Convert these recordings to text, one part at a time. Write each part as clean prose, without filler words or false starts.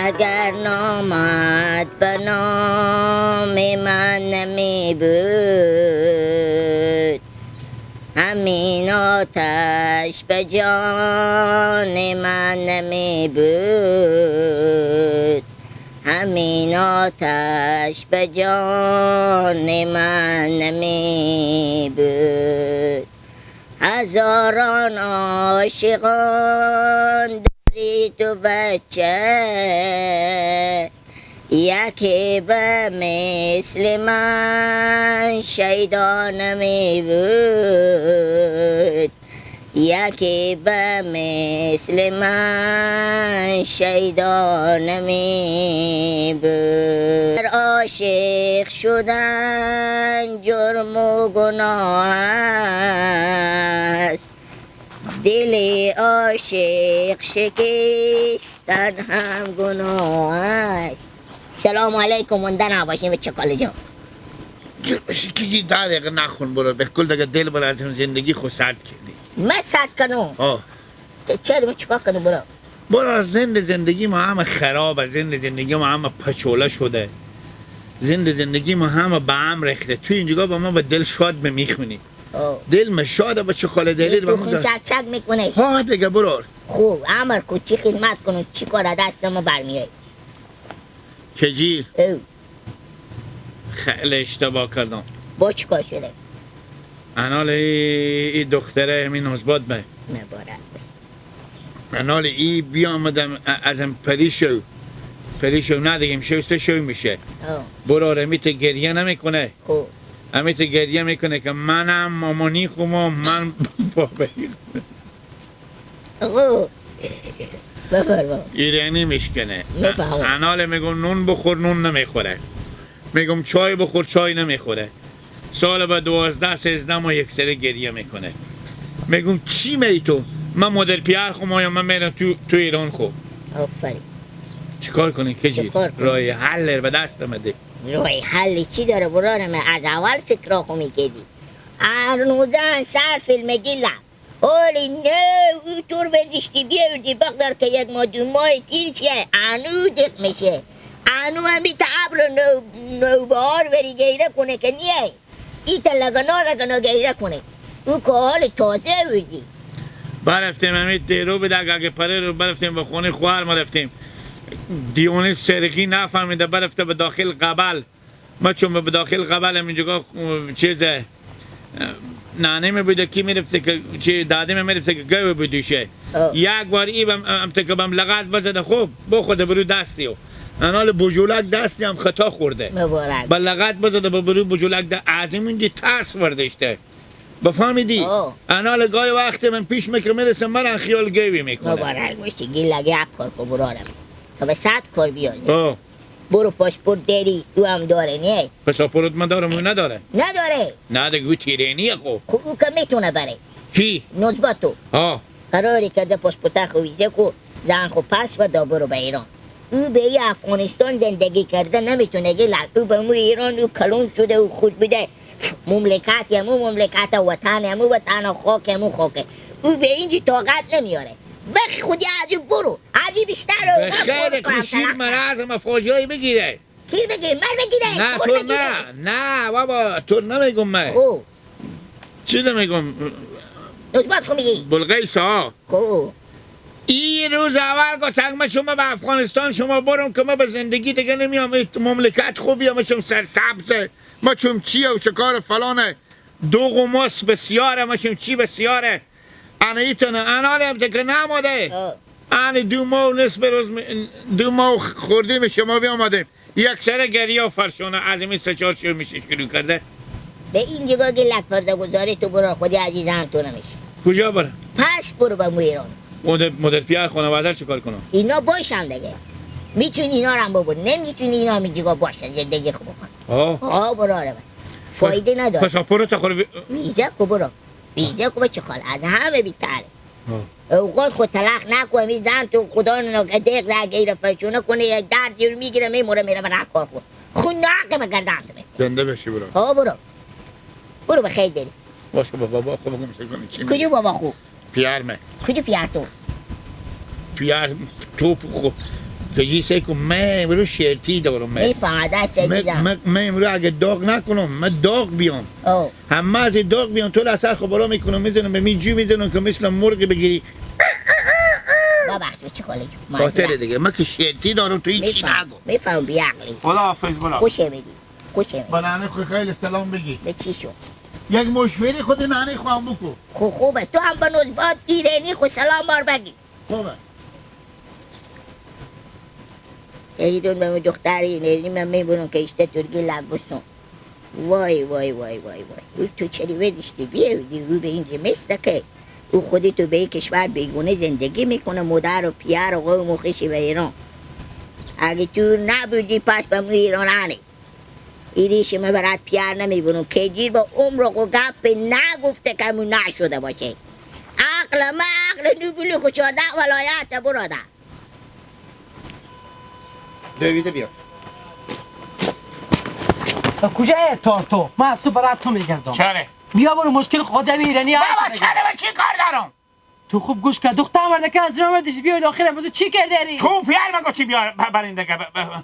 اگر نامد به نام من نمی بود، همین آتش به جان من نمی بود، همین آتش به جان من نمی بود. هزاران عاشقان داری تو بچه، یکی به مثل من شیدا نمی بود، یکی به مثل من شیدا نمی بود. عاشق شدن جرم و گناه است، دل عاشق شکستن هم گناه است. سلام علیکم، مونده نباشیم به چکاله جان. که 10 دقیقه نخون برو به کل دیگه دل بر از زندگی خود سرد کردی. من سرد کنم؟ آه چرا من چکار کنم برو؟ برو زندگی ما همه خرابه، زندگی ما همه پچوله شده، زندگی ما همه به هم ریخته. تو اینجا با ما به دل شاد میخونی. دل ما شاده با چکاله دلی تو خون چک چک میکنه. ها دیگه برو. خوب امر کو چی خدمت کنم، چی کار دست ما برمیای؟ کجی خیلی اشتباه کردم. با چی کار شده؟ انال این دختره همین نوزباد به مبارک انال ای بیامدم از ام پریشو ندگیم شو سه شو میشه. برو رمیت گریه نمیکنه. خوب امیت گریه میکنه که منم مامانی خوما من بابایی بفرما. ایرانی میشکنه. میفهمم. انال میگم نون بخور نون نمیخوره، میگم چای بخور چای نمیخوره. سال بعد 12-13 ما یک سره گریه میکنه. میگم چی می تو؟ من مادر پیار خوما یا من میرم تو ایران خو. آفرین. چیکار کنی کجی؟ راه حل به دست آمده. راه حل چی داره برارم؟ از اول فکر خو میکردی. ارنودن سر فیلم گیلم اولی نه او طور بردشتی بیاردی بقدر که یک ما 2 ماه تیر چیه انو دق میشه. انو هم بیت عبر نو بار بری گیره کنه که نیه ایتا لگنا گیره کنه. او که حال تازه وردی برفتیم همین دیرو به دقیقه پره رو برفتیم به خونه خوار ما رفتیم. دیونه سرقی نفهمیده برفته به داخل قبل. ما چون به داخل قبل همینجا چیزه نانه می بوده کی میرفته که چی داده می رفته که گوه بودوشه. یک بار ایبم امتکبم لغت بزده خوب بخوده برو دستیو انال بجولک دستی هم خطا خورده. مبارک. با لغت بزده برو بجولک از این دی ترس وردشته. بفهمیدی؟ انال گاهی وقتی من پیش میکنم میرسم من خیال گوی میکنه. مبارک باشی گیلک یک کار کو برارم تا به 100 کار بیاری. برو پاسپورت داری او هم داره نه؟ پاسپورت من دارم او نداره. نداره او تیرینیه خو. او که میتونه بره. کی؟ نوزباتو قراری کرده پاسپورت خو ویزه کو زن خو پس و دا برو به ایران. او به ای افغانستان زندگی کرده نمیتونه گیلک. او به مو ایران او کلون شده او خود بوده مملکت یمو مملکت وطن یمو وطن خاک یمو خاکه. او به اینجی طاقت نمیاره. بخی خودی عجیب برو عجیب بیشتر رو خیلی کشیر مرز ما فاجعه بگیره. کیر بگیر من بگیره؟ نه تو نه بابا تو نمیگم من. چی نمیگم؟ نوزبات خو میگی؟ بلغیس ها این روز اول گفتم من شما به افغانستان شما برم که ما به زندگی دیگه نمیام. مملکت خوبیه ما چون سرسبزه ما چون چیه و چه کار فلانه دو قماس بسیاره ما چون چی بسیاره. انا ایتونه انالی هم که نماده انا 2 ماه نصف روز 2 ماه خوردیم شما بیامدیم یک سر گریه و فرشونه از این 3-4 شو میشه شروع کرده. به این جگاه گلک پرده گذاری تو برو خودی عزیزم تو نمیشه. کجا برم؟ پس برو به مو ایران. مادر پیار خانواده چه کار کنم؟ اینا باشن دیگه میتونی اینا رو هم ببر نمیتونی اینا هم جگاه باشن زندگی خوب بکن. برو آره فایده نداره. پاسپورت خود ویزه کو برو ویزه کو چه خال از همه بیتره. اوقات خود طلاق نکنه میزن تو خدا نگه دیگ زگیر فرشونه کنه یک درد یور میگیره میموره میره برای کار خود ناقه بگردن تو زنده بشی برو. برو به خیلی بری. باشه بابا خوب بگم سکنی چی میگی؟ کجا بابا خوب؟ پیار من. کجا پیار تو؟ پیار تو خوب کجی سیکو من امرو شرطی دارم میفهم دست دیدم من امرو اگه داغ نکنم من داغ بیام او همه از داغ بیام تو لسر خب بالا میکنم میزنم به می جو میزنم که مثل مرغ بگیری ببخش چه خاله جو خاطر دیگه من که شرطی دارم تو هیچی نگو میفهم بیعقلی خدا حافظ بلا خوشه بگی خوشه بگی با نانه خود خیلی سلام بگی به چی شد یک مشوری خود نانه خواهم بکو خوبه تو هم به نزبات ایرانی خود سلام بار بگی خوبه ایرون به دختر ایرانی من میبونم که اشته ترگی لگوستم وای وای وای وای وای او تو چری ودشتی بیودی او به اینجا مثل که او خودی تو به این کشور بیگونه زندگی میکنه مادر و پیر و قوم و خویشی به ایران اگه تو نبودی پس به مو ایرانه ایریش من برات پیر نمیبونم که جیر با عمر و گپ نگفته که مو نشده باشه عقل ما عقل نوبولی خوشارده ولایت براده دویده بیا کجای تو من از تو برات تو میگردم چره بیا برو مشکل خودم ایرانی بابا چره من چی کار دارم تو خوب گوش کرد دختر مرده که از راه مردش بیا آخر تو چی کرده تو پیر من گفتی بیا برنده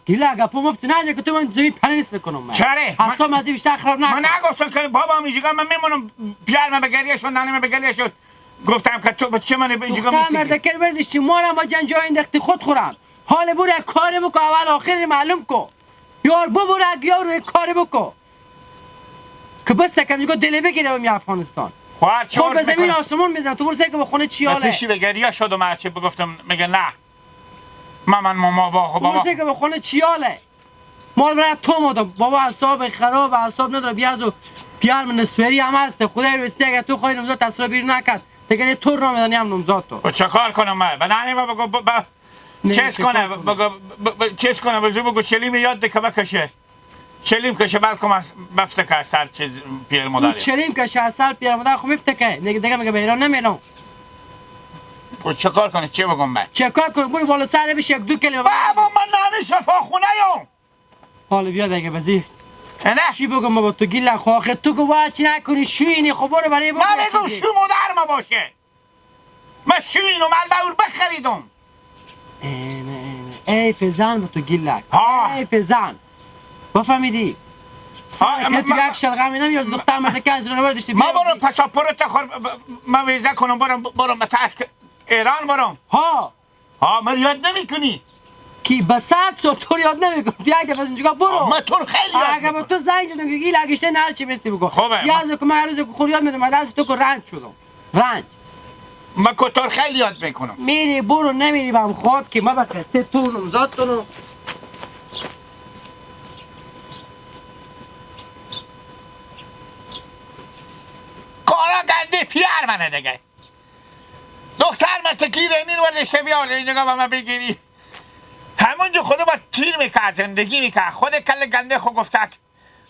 گیلا گپو مفت نجه که تو من زمین پرنیس بکنم من چره حساب از این بیشتر خراب نکن من نگفتم که بابا میگم من میمونم پیر من به گریه شد نانه من به گریه شد گفتم که تو چه من به اینجا دختر مرده که بردش چی ما ما جنجا انداختی خود خورم حال برو یک کاری بکن اول آخر معلوم کو یار ببره یا روی کاری بکن که بس تکم میگه دل بگیره به افغانستان خود به زمین آسمون میزن تو برسه که به خونه چیاله پیشی به گریه شد و من چه بگفتم میگه نه من ماما بابا برسه که به خونه چیاله مال برای تو مادم بابا اعصاب خراب اعصاب نداره بیا از پیار من نسوری هم هست خدای رستی اگه تو خواهی نمزاد تصرا بیر نکرد دیگه تو رو میدنی هم نمزاد تو چه کار کنم من به نانی ما بگو چیز کنه چیز کنه بگو چلیم یاد ده که بکشه چلیم کشه بعد کم از بفتکه سر چیز پیر مادری چلیم کشه از سر پیر مادر خب بفتکه دیگه میگه به ایران نمیرم چه کار کنه چه بگم من چه کار کنه بوی بالا سر بشه یک دو کلمه بابا من نانی شفا خونه یم حالا بیا دیگه بزی نه چی بگم با تو گیل خواخه تو که باید چی نکنی شوینی خب برو برای من بگم شو مادر ما باشه من شوینو مال بخریدم ای فزن با تو گیلک ای فزن بفهمیدی سر تو یک شلغمی نمیارز دختر مرده که از رانوار داشتی ما برم پاسپورت خور ما ویزه کنم برم به ایران برم ها من یاد نمی کنی کی بسات صبح تو یاد نمی کنی یک دفعه اینجا برو ما تو خیلی یاد اگه با تو زنگ زدم که گیل اگه نه چی مستی بگو خوبه یازو که من هر روز خور یاد میدم دست تو که رنج شدم رنج ما کتر خیلی یاد میکنم میری برو نمیری بهم خود که ما به قصه تو نمزاد تو کارا گنده پیر منه دیگه دختر من تکیره نیر ولشته بیار اینجا با من بگیری همونجا خدا با تیر میکرد زندگی میکرد خود کل گنده خود گفتک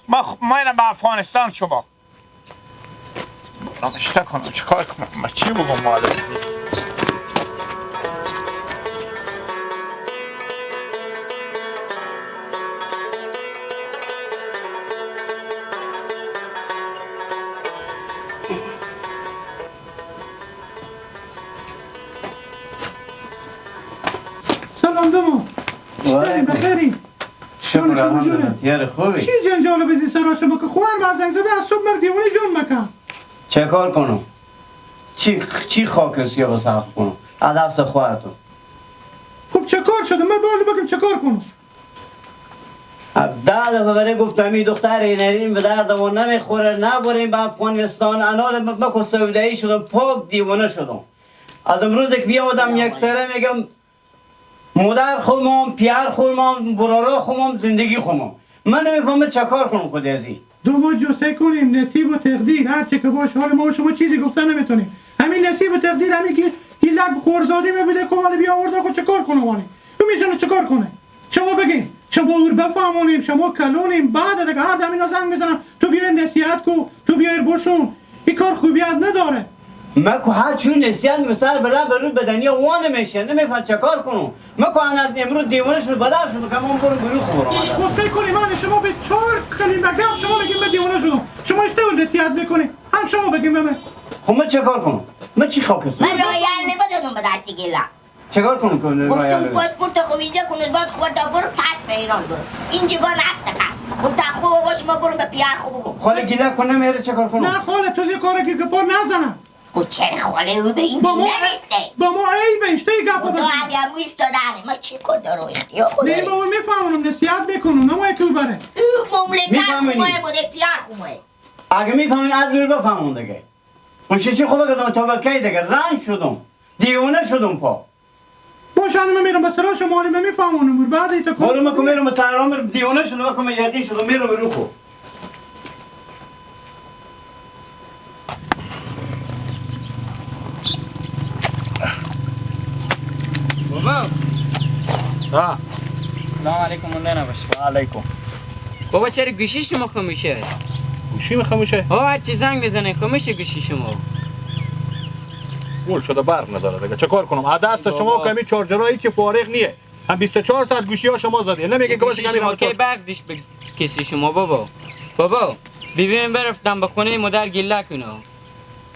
ما اینا به افغانستان شما اشته کنم چه کار کنم من چی بگم مادر سلام دمو چطوری بخیری؟ شکر الحمدلله تیار خوبی چی جنجال بدی سرا شما که خواهر ما زنگ زده از صبح مرد دیوانه جون مکن چه کار کنم؟ چی خاک است که بسخت کنم؟ از دست خواهرتون خب چه کار شده؟ من باید بگم چه کار کنم؟ 10 دفعه برای گفتم این دختر اینرین به دردمون نمیخوره نبریم به افغانستان انال بکو سودایی شدم پاک دیوانه شدم از امروز که بیامدم یک سره میگم مادر خودم پیر خودم برارا خودم زندگی خودم من نمیفهمم چه کار کنم خود ازی دو ما جوسه کنیم نصیب و تقدیر هر چه که باشه حال ما و شما چیزی گفتن نمیتونیم همین نصیب و تقدیر همین که این لب خورزاده میبوده که مال بیاورده خود چه کار کنه وانی تو میتونه چه کار کنه شما بگین شما اور بفهمونیم شما کلونیم بعد دیگه هر دم زنگ میزنم تو بیای نصیحت کو تو بیای باشون این کار خوبیت نداره من که هر چون نسیت مثال برای بدنی وان میشه نمیفهم چه کار کنم من که از امروز دیوانه شد بدر شد که من برم بیرون خورم خسته کنی من شما به 4 کلمه گپ شما بگیم من دیوانه شدم شما اشتباه نصیحت میکنی هم شما بگیم به من خب من چه کار کنم من چی خاک است من رویال نبودم به دستی گیلا چکار کنم کنه گفتم پاسپورت خو اینجا کنید بعد خورده برو پس به ایران برو اینجا نسته که گفتن خوب باش ما برو به پیار خوب بگو خاله گیله کنه میره چکار کنم نه خاله تو یه کاری که گپا نزنم چرا خاله او به این دین نمیسته با ما ای بیشته گپا خدا بزن اگر مو ایستادنه ما چه کار دارو اختیار خود نه داری بابا میفهمونم نصیحت میکنم نمای تو بره او مملکت میفهمونی؟ خومه بوده پیار خومه اگه میفهمین از روی بفهمون دیگه خوشی چی خوبه کردم تا بکی دیگه رنج شدم دیونه شدم پا باشه من میرم به سرا شمالی من میفهمونم بعد ایتا کن برو مکو میرم سرام میرم دیونه شدم مکو یقین شدم میرم رو خو بابا ها سلام علیکم مونده نباشه علیکم بابا چرا گوشی شما خاموشه؟ گوشی میخوامشه ها هر چی زنگ بزنه خاموشه گوشی شما گول شده برق نداره دیگه چه کار کنم دست شما بابا. کمی چارجرایی که فارغ نیه هم 24 ساعت گوشی ها شما زدی نمیگه که باشه گوشی شما کمی کی برق دیش به کسی شما بابا بیبیم برفتم به خونه مادر گلک اینا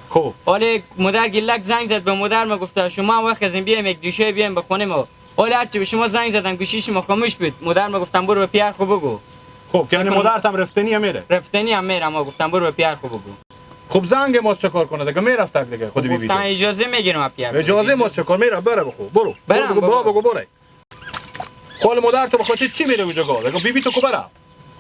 خب حالا مادر گلک زنگ زد به مادر ما گفته شما هم وقت از این بیایم یک دوشه بیایم به خونه ما حالا هرچی به شما زنگ زدن گوشی شما خاموش بود مادر ما گفتم برو به پیار خوب بگو خب که یعنی مادرت هم رفتنی میره رفتنی هم میرم ما گفتم برو به پیار خوب بگو خب زنگ ما چه کار کنه دیگه میرفت دیگه خودی بیبی گفتم اجازه میگیرم از پیار اجازه ما چه کار میره بره بخو برو برم بگو بابا. بگو بره خال مادر تو بخاطر چی میره اونجا دیگه بیبی تو کو بره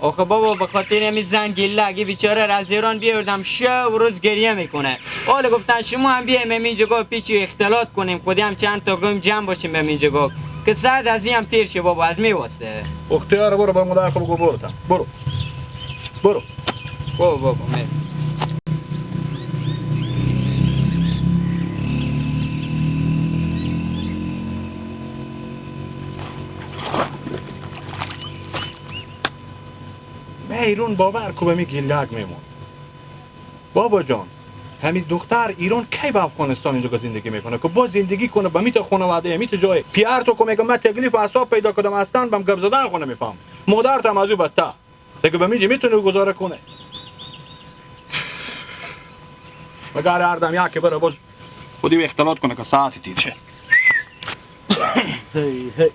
آخه بابا به خاطر همین زن گلک بیچاره از ایران بیاردم شب و روز گریه میکنه حالا گفتن شما هم بیایم همین جگاه پیچ اختلاط کنیم خودی هم چند تا گم جمع باشیم به همین جگاه که ساعت از این هم تیر شه بابا از میواسته اختیار برو بر مادر خو بگو برو تا برو برو بابا می ایران باور کو به می گلک میمون بابا جان همین دختر ایران کی به افغانستان اینجا زندگی میکنه که با زندگی کنه به میت خانواده میت جای پیار تو میگم من تکلیف اعصاب پیدا کردم هستن بهم گپ زدن خونه میفهم مادر تام از بدتر دیگه به میجه میتونه گزاره کنه مگر اردم یک بره باز خودی اختلاط کنه که ساعتی تیر شه هی هی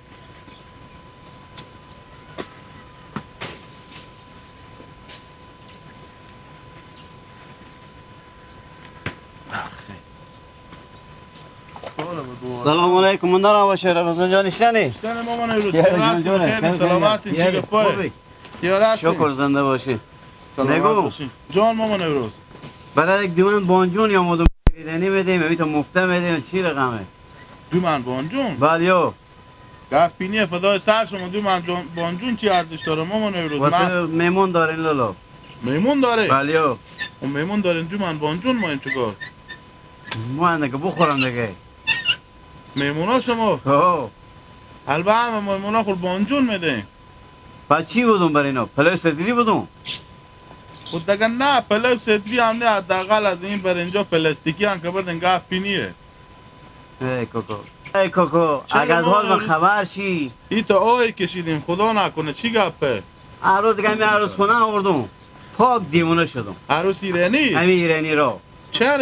سلام علیکم من دارم باشه رمضان جان اشتنی سلام مامان امروز جان جان خیلی سلامتی چی گفته یارا شکر زنده باشی نگو جان مامان امروز برای یک دیوان بانجون یا مدوم خریدنی میدیم امی تو مفته میدیم چی رقمه دومان بانجون بالیو گفت پینی فدای سر شما دومان بانجون چی ارزش داره مامان امروز واسه میمون دارین لولو میمون داره بالیو اون میمون دارین دومان بانجون ما این چیکار من دیگه بخورم دیگه میمونا شما اوه البته همه میمونا خود بانجون میدین پس چی بودم برای اینا پلو سردری بودم خود دیگه نه پلو صدری هم نه حداقل از این بر اینجا پلاستیکی هم که بدن گفت پینیه ای کوکو اگر از حال من خبر شی ای تا آهی کشیدیم خدا نکنه چی گفته هر روز دیگه همی عروس خونه آوردم پاک دیوانه شدم عروس ایرانی همی ایرانی رو چرا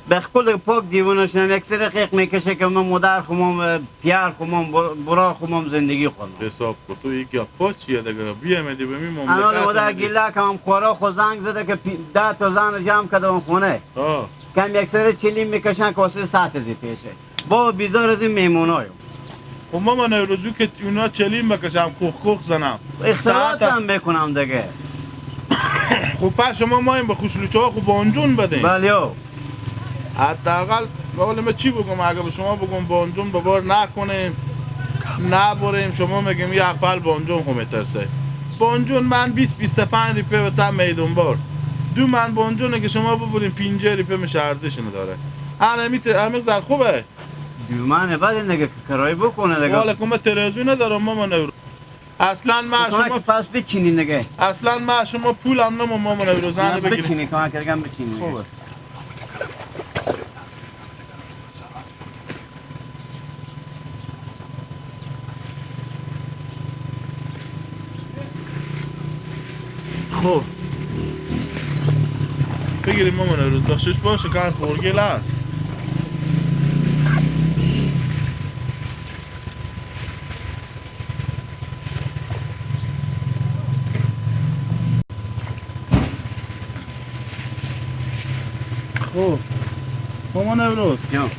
به کل پاک دیوانه شدم یک سر قیق میکشه که من مادر خمام پیار خمام برا خمام زندگی خودم حساب کو تو یک گپا چیه دیگه بیامدی به می مملکت انا مادر آمدی. گله که هم خورا خود زنگ زده که 10 تا زن جمع کردم خونه آه کم یک سر چلیم میکشن که واسه ساعت زی پیشه با بیزار از این میمونایم خب مامان روزو که اونا چلیم بکشم کوخ زنم اختلاط ساعت هم بکنم دیگه خب پس شما مایم به خسلوچه ها خب بانجون بدین بلیو حداقل قول من چی بگم اگه به شما بگم بانجون به بار نکنیم نبریم شما میگم یه اپل بانجون خو میترسه بانجون من 20-25 روپیه به تا میدون بار دو من بانجونه که شما ببریم 50 روپیه میشه ارزش نداره همین زر خوبه دیومانه بعد دیگه کرای بکنه دیگه والا که من تلویزیون ندارم مامان نورو اصلا ما شما شما پس بچینین دیگه اصلا ما شما پولم نمو مامان نورو زنه بگیریم بچینی کمک کردم بچینی خوبه خب بگیریم مامان نورو بخشش باشه کار خورگیل هست خوب مامان امروز جان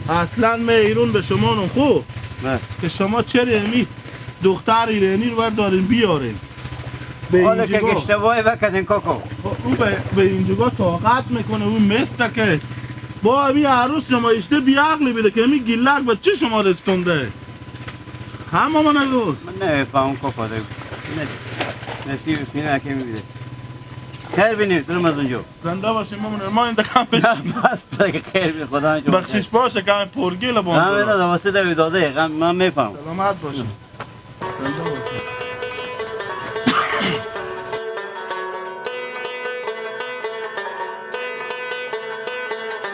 اصلا میرون به شما نون خوب بله. که شما چرا امی دختر ایرانی رو بردارین بیارین به حالا که اینجا اشتباهی بکردین کاکو او به اینجا طاقت میکنه اون مثل که با امی عروس شما اشته بیعقلی بیده که امی گیلک به چه شما رستونده هم مامان امروز من نمیفهم کاکو دیگه نصیب فینه که میبیده خیر بینیم درم از اونجا زنده باشیم مامان ما این دکم بچیم بس که خیر بی خدا شما بخشش باشه که همه پرگیل غم بانده اینا واسه دوی داده غم من میفهم سلامت باشیم زنده